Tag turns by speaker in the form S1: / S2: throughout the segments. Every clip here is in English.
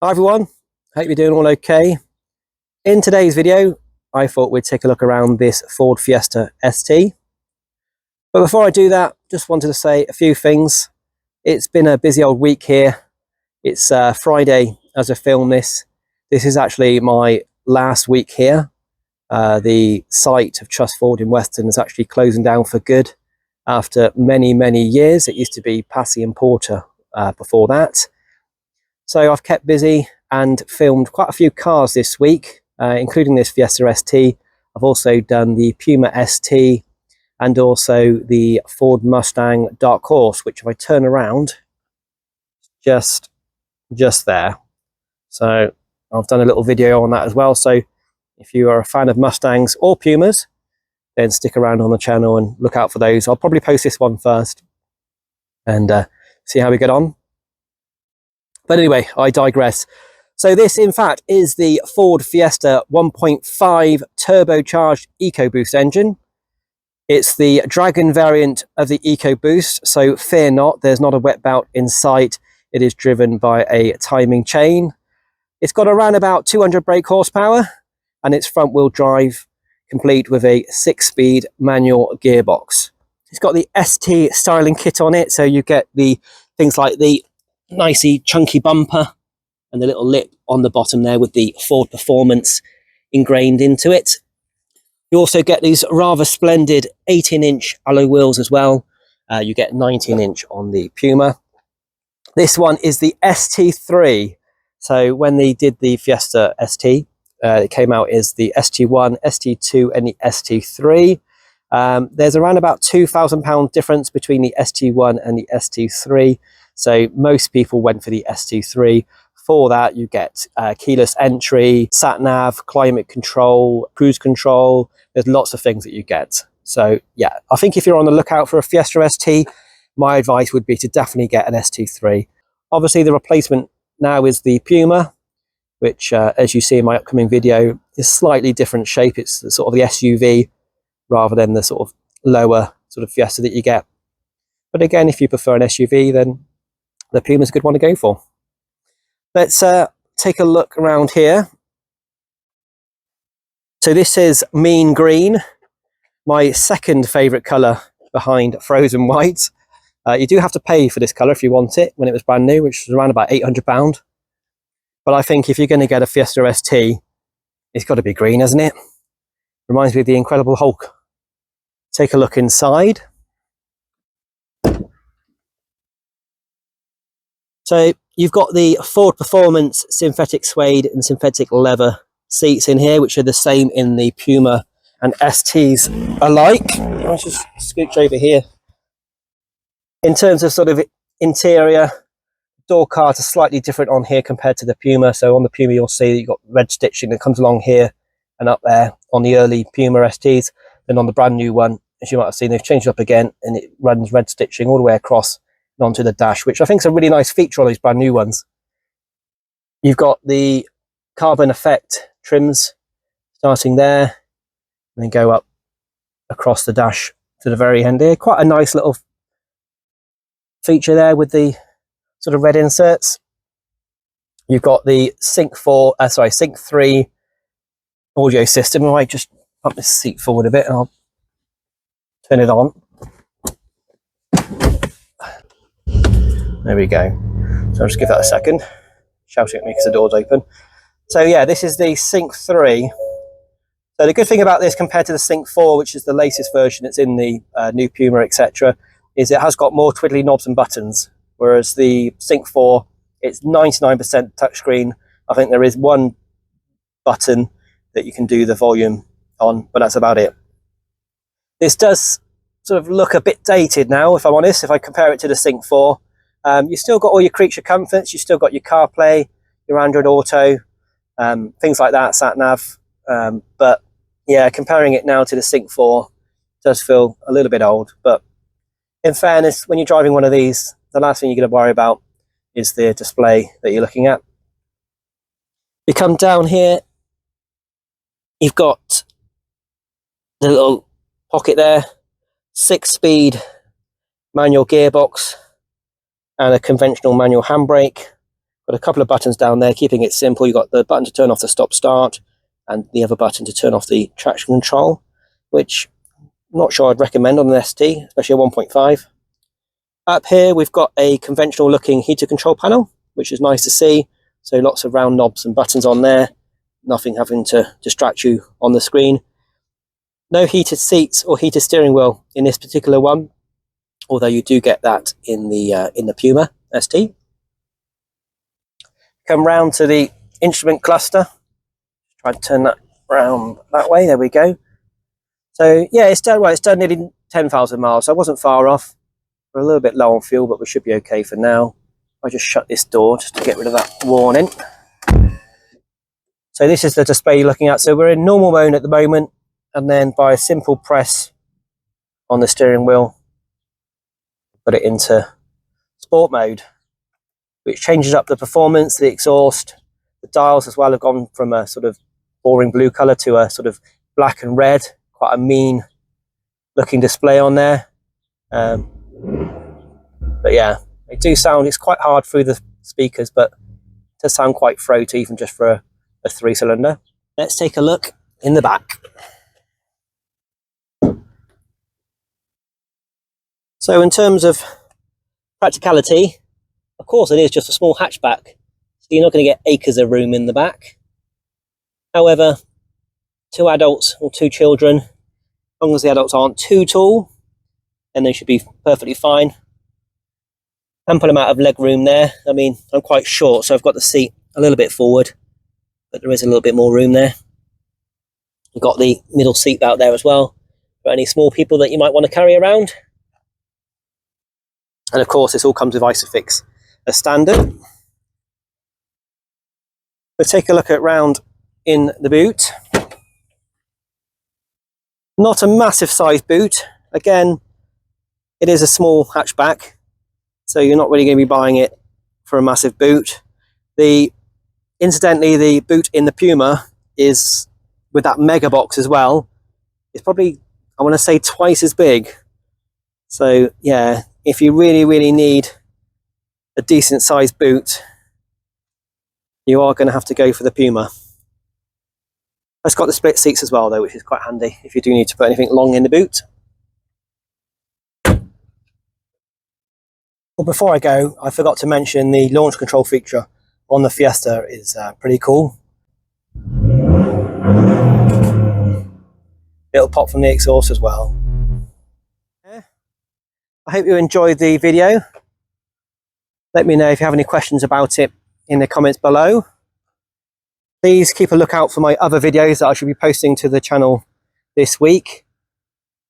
S1: Hi everyone, hope you're doing all okay. In today's video, I thought we'd take a look around this Ford Fiesta ST. But before I do that, just wanted to say a few things. It's been a busy old week here. It's Friday as I film this. This is actually my last week here. The site of Trust Ford in Weston is actually closing down for good after many, many years. It used to be Passy and Porter before that. So I've kept busy and filmed quite a few cars this week, including this Fiesta ST. I've also done the Puma ST and also the Ford Mustang Dark Horse, which if I turn around, just there. So I've done a little video on that as well. So if you are a fan of Mustangs or Pumas, then stick around on the channel and look out for those. I'll probably post this one first and see how we get on. But anyway, I digress. So this, in fact, is the Ford Fiesta 1.5 turbocharged EcoBoost engine. It's the Dragon variant of the EcoBoost, so fear not, there's not a wet belt in sight. It is driven by a timing chain. It's got around about 200 brake horsepower, and it's front-wheel drive, complete with a 6-speed manual gearbox. It's got the ST styling kit on it, so you get the things like the nicey chunky bumper and the little lip on the bottom there with the Ford Performance ingrained into it. You also get these rather splendid 18-inch alloy wheels as well. You get 19-inch on the Puma. This one is the ST3. So when they did the Fiesta ST, it came out as the ST1, ST2 and the ST3. There's around about £2,000 difference between the ST1 and the ST3. So most people went for the ST3. For that, you get keyless entry, sat-nav, climate control, cruise control. There's lots of things that you get. So yeah, I think if you're on the lookout for a Fiesta ST, my advice would be to definitely get an ST3. Obviously, the replacement now is the Puma, which, as you see in my upcoming video, is slightly different shape. It's the sort of the SUV rather than the sort of lower sort of Fiesta that you get. But again, if you prefer an SUV, then the Puma is a good one to go for. Let's take a look around here. So this is Mean Green, my second favourite colour behind Frozen White. You do have to pay for this colour if you want it when it was brand new, which was around about £800. But I think if you're going to get a Fiesta ST, it's got to be green, hasn't it? Reminds me of the Incredible Hulk. Take a look inside. So you've got the Ford Performance synthetic suede and synthetic leather seats in here, which are the same in the Puma and STs alike. I'll just scooch over here. In terms of sort of interior, door cards are slightly different on here compared to the Puma. So on the Puma, you'll see that you've got red stitching that comes along here and up there on the early Puma STs. Then on the brand new one, as you might have seen, they've changed it up again and it runs red stitching all the way across onto the dash, which I think is a really nice feature on these brand new ones. You've got the carbon effect trims starting there and then go up across the dash to the very end here. Quite a nice little feature there with the sort of red inserts. You've got the Sync 3 audio system. I might just pump this seat forward a bit and I'll turn it on. There we go. So I'll just give that a second. Shouting at me because the door's open. So yeah, this is the Sync 3. So the good thing about this compared to the Sync 4, which is the latest version, it's in the new Puma, etc., is it has got more twiddly knobs and buttons. Whereas the Sync 4, it's 99% touchscreen. I think there is one button that you can do the volume on, but that's about it. This does sort of look a bit dated now, if I'm honest, if I compare it to the Sync 4. You've still got all your creature comforts, you've still got your CarPlay, your Android Auto, things like that, sat-nav. But yeah, comparing it now to the Sync 4 does feel a little bit old. But in fairness, when you're driving one of these, the last thing you're going to worry about is the display that you're looking at. You come down here, you've got the little pocket there, 6-speed manual gearbox and a conventional manual handbrake. Got a couple of buttons down there, keeping it simple. You've got the button to turn off the stop start and the other button to turn off the traction control, which I'm not sure I'd recommend on an ST, especially a 1.5. Up here we've got a conventional looking heater control panel, which is nice to see. So lots of round knobs and buttons on there, nothing having to distract you on the screen. No heated seats or heated steering wheel in this particular one, although you do get that in the Puma ST. Come round to the instrument cluster. Try to turn that round that way. There we go. So yeah, it's done. Well, it's done nearly 10,000 miles. So I wasn't far off. We're a little bit low on fuel, but we should be okay for now. I just shut this door just to get rid of that warning. So this is the display you're looking at. So we're in normal mode at the moment, and then by a simple press on the steering wheel, put it into sport mode, which changes up the performance, the exhaust. The dials as well have gone from a sort of boring blue color to a sort of black and red. Quite a mean looking display on there. But yeah, they do sound, it's quite hard through the speakers, but it does sound quite throaty even just for a 3-cylinder. Let's take a look in the back. So in terms of practicality, of course it is just a small hatchback, so you're not going to get acres of room in the back. However, 2 adults or 2 children, as long as the adults aren't too tall, then they should be perfectly fine. Ample amount of leg room there. I mean, I'm quite short, so I've got the seat a little bit forward, but there is a little bit more room there. You've got the middle seat belt there as well, for any small people that you might want to carry around. And of course, this all comes with Isofix as standard. We'll take a look at round in the boot. Not a massive size boot. Again, it is a small hatchback, so you're not really going to be buying it for a massive boot. Incidentally, the boot in the Puma is, with that mega box as well, it's probably, I want to say, twice as big. So yeah, if you really need a decent sized boot, you are going to have to go for the Puma. It's got the split seats as well though, which is quite handy if you do need to put anything long in the boot. Well, before I go, I forgot to mention the launch control feature on the Fiesta is pretty cool. It'll pop from the exhaust as well. I hope you enjoyed the video. Let me know if you have any questions about it in the comments below. Please keep a lookout for my other videos that I should be posting to the channel this week.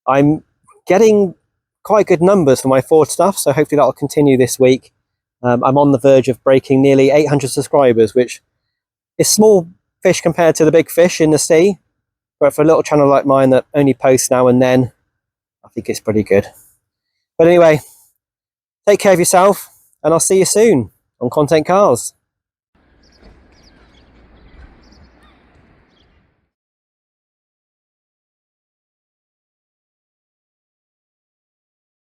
S1: I'm getting quite good numbers for my Ford stuff, so hopefully that will continue this week. I'm on the verge of breaking nearly 800 subscribers, which is small fish compared to the big fish in the sea. But for a little channel like mine that only posts now and then, I think it's pretty good. But anyway, take care of yourself, and I'll see you soon on Content Cars.